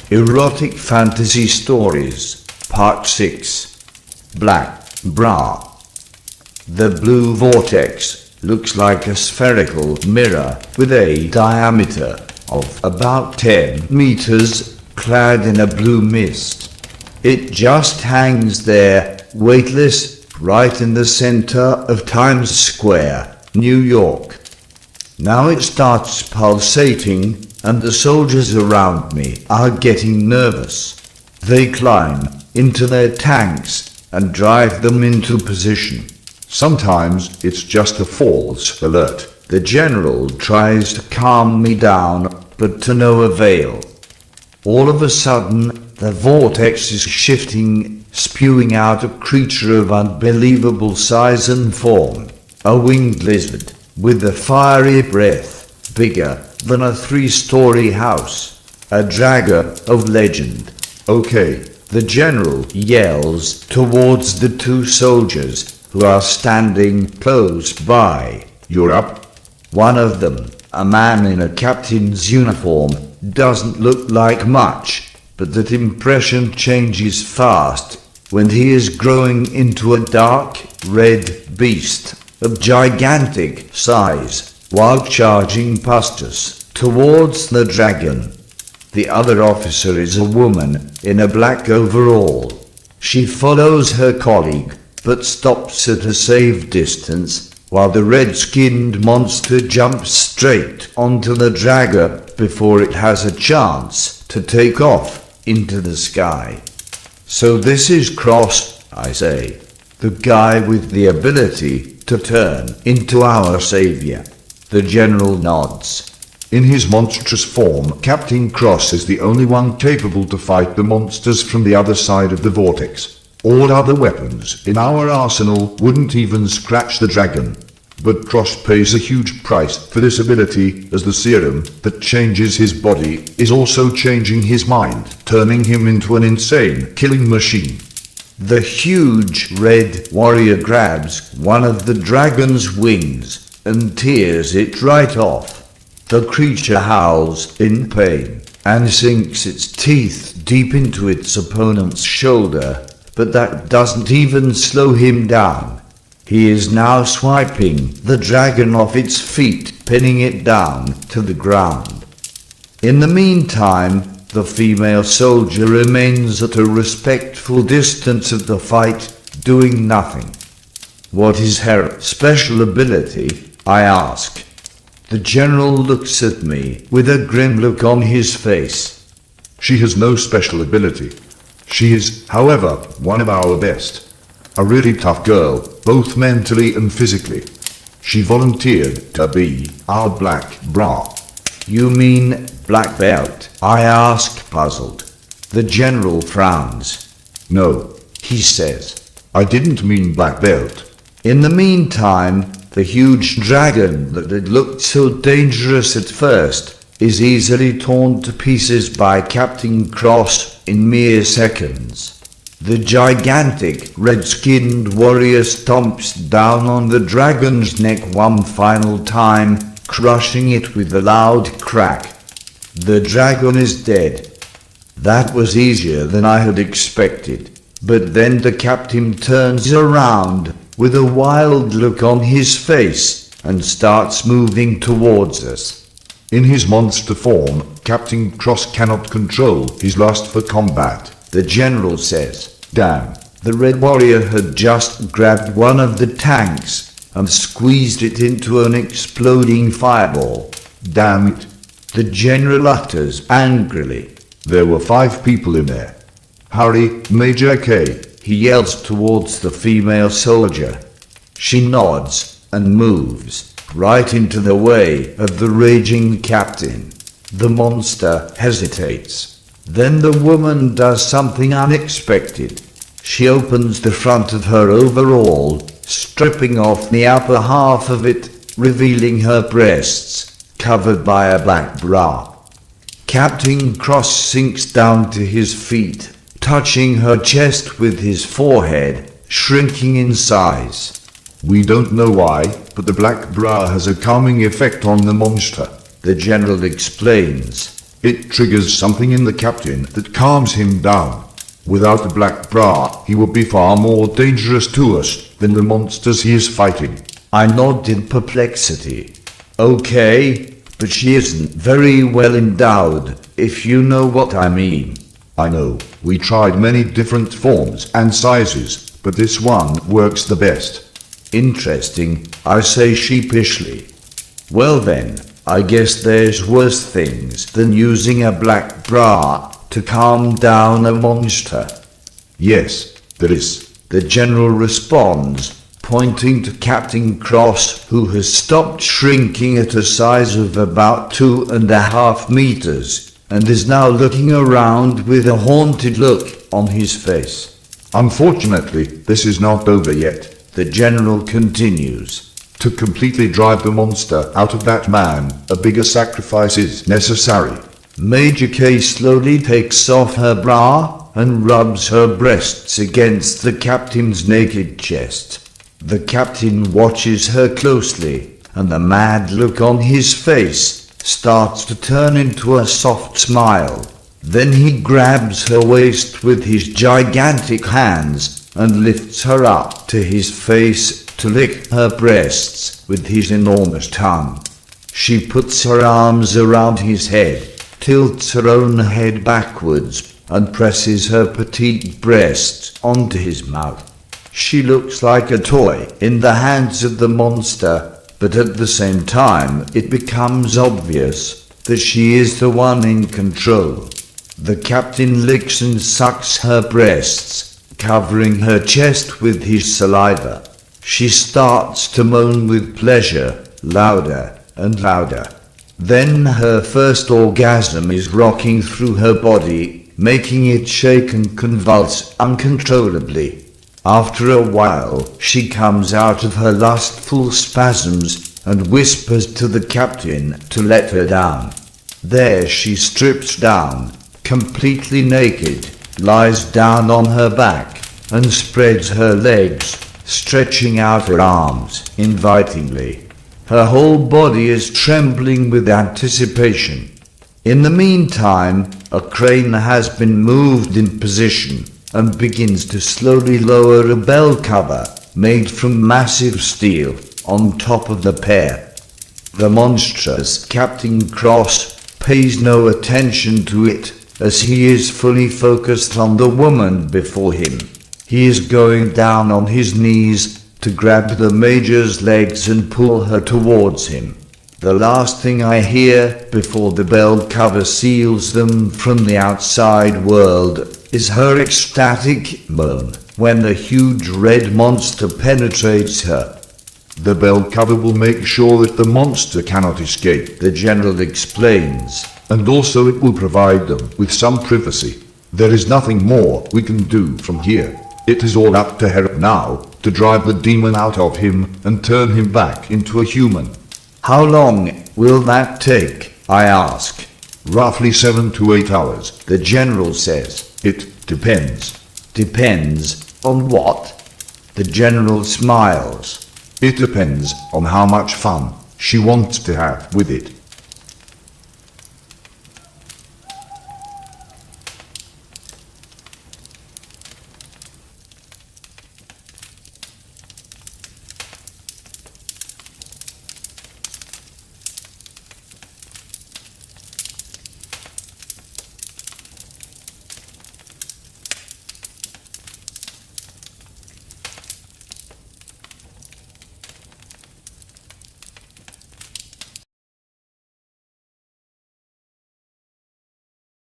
Erotic Fantasy Stories, Part 6. Black Bra. The blue vortex looks like a spherical mirror with a diameter of about 10 meters, clad in a blue mist. It just hangs there, weightless, right in the center of Times Square, New York. Now it starts pulsating, and the soldiers around me are getting nervous. They climb into their tanks and drive them into position. Sometimes it's just a false alert. The general tries to calm me down, but to no avail. All of a sudden, the vortex is shifting, spewing out a creature of unbelievable size and form. A winged lizard, with a fiery breath, bigger than a 3-story house. A dragger of legend. Okay, The general yells towards the 2 soldiers who are standing close by. you're up. One of them, a man in a captain's uniform, doesn't look like much, but that impression changes fast when he is growing into a dark red beast of gigantic size while charging past us towards the dragon. The other officer is a woman in a black overall. She follows her colleague, but stops at a safe distance, while the red-skinned monster jumps straight onto the dragger before it has a chance to take off into the sky. So this is Cross, I say, the guy with the ability to turn into our savior. The general nods. In his monstrous form, Captain Cross is the only one capable to fight the monsters from the other side of the vortex. All other weapons in our arsenal wouldn't even scratch the dragon. But Cross pays a huge price for this ability, as the serum that changes his body is also changing his mind, turning him into an insane killing machine. The huge red warrior grabs one of the dragon's wings and tears it right off. The creature howls in pain and sinks its teeth deep into its opponent's shoulder, but that doesn't even slow him down. He is now swiping the dragon off its feet, pinning it down to the ground. In the meantime, the female soldier remains at a respectful distance of the fight, doing nothing. What is her special ability? I ask. The general looks at me with a grim look on his face. She has no special ability. She is, however, one of our best. A really tough girl, both mentally and physically. She volunteered to be our black bra. You mean black belt? I ask, puzzled. The general frowns. No, He says. I didn't mean black belt. In the meantime, the huge dragon that had looked so dangerous at first is easily torn to pieces by Captain Cross in mere seconds. The gigantic red-skinned warrior stomps down on the dragon's neck one final time, crushing it with a loud crack. The dragon is dead. That was easier than I had expected, but then the captain turns around with a wild look on his face and starts moving towards us. In his monster form, Captain Cross cannot control his lust for combat. The general says. Damn. The red warrior had just grabbed one of the tanks and squeezed it into an exploding fireball. Damn it. The general utters angrily. There were 5 people in there. Hurry, Major K. He yells towards the female soldier. She nods and moves right into the way of the raging captain. The monster hesitates. Then the woman does something unexpected. She opens the front of her overall, stripping off the upper half of it, revealing her breasts, covered by a black bra. Captain Cross sinks down to his feet, touching her chest with his forehead, shrinking in size. We don't know why, but the black bra has a calming effect on the monster. The general explains. It triggers something in the captain that calms him down. Without the black bra, he would be far more dangerous to us than the monsters he is fighting. I nod in perplexity. Okay, but she isn't very well endowed, if you know what I mean. I know, we tried many different forms and sizes, but this one works the best. Interesting, I say sheepishly. Well then, I guess there's worse things than using a black bra to calm down a monster. Yes, there is. The general responds, pointing to Captain Cross, who has stopped shrinking at a size of about 2.5 meters, and is now looking around with a haunted look on his face. Unfortunately, this is not over yet. The general continues. To completely drive the monster out of that man, a bigger sacrifice is necessary. Major K slowly takes off her bra and rubs her breasts against the captain's naked chest. The captain watches her closely, and the mad look on his face starts to turn into a soft smile. Then he grabs her waist with his gigantic hands and lifts her up to his face to lick her breasts with his enormous tongue. She puts her arms around his head, tilts her own head backwards, and presses her petite breasts onto his mouth. She looks like a toy in the hands of the monster, but at the same time it becomes obvious that she is the one in control. The captain licks and sucks her breasts, covering her chest with his saliva. She starts to moan with pleasure, louder and louder. Then her first orgasm is rocking through her body, making it shake and convulse uncontrollably. After a while, she comes out of her lustful spasms and whispers to the captain to let her down. There she strips down, completely naked, lies down on her back, and spreads her legs, stretching out her arms invitingly. Her whole body is trembling with anticipation. In the meantime, a crane has been moved in position and begins to slowly lower a bell cover made from massive steel on top of the pair. The monstrous Captain Cross pays no attention to it, as he is fully focused on the woman before him. He is going down on his knees to grab the Major's legs and pull her towards him. The last thing I hear before the bell cover seals them from the outside world is her ecstatic moan when the huge red monster penetrates her. The bell cover will make sure that the monster cannot escape, the general explains. And also it will provide them with some privacy. There is nothing more we can do from here. It is all up to her now to drive the demon out of him and turn him back into a human. How long will that take? I ask. Roughly 7 to 8 hours, the general says. It depends. Depends on what? The general smiles. It depends on how much fun she wants to have with it.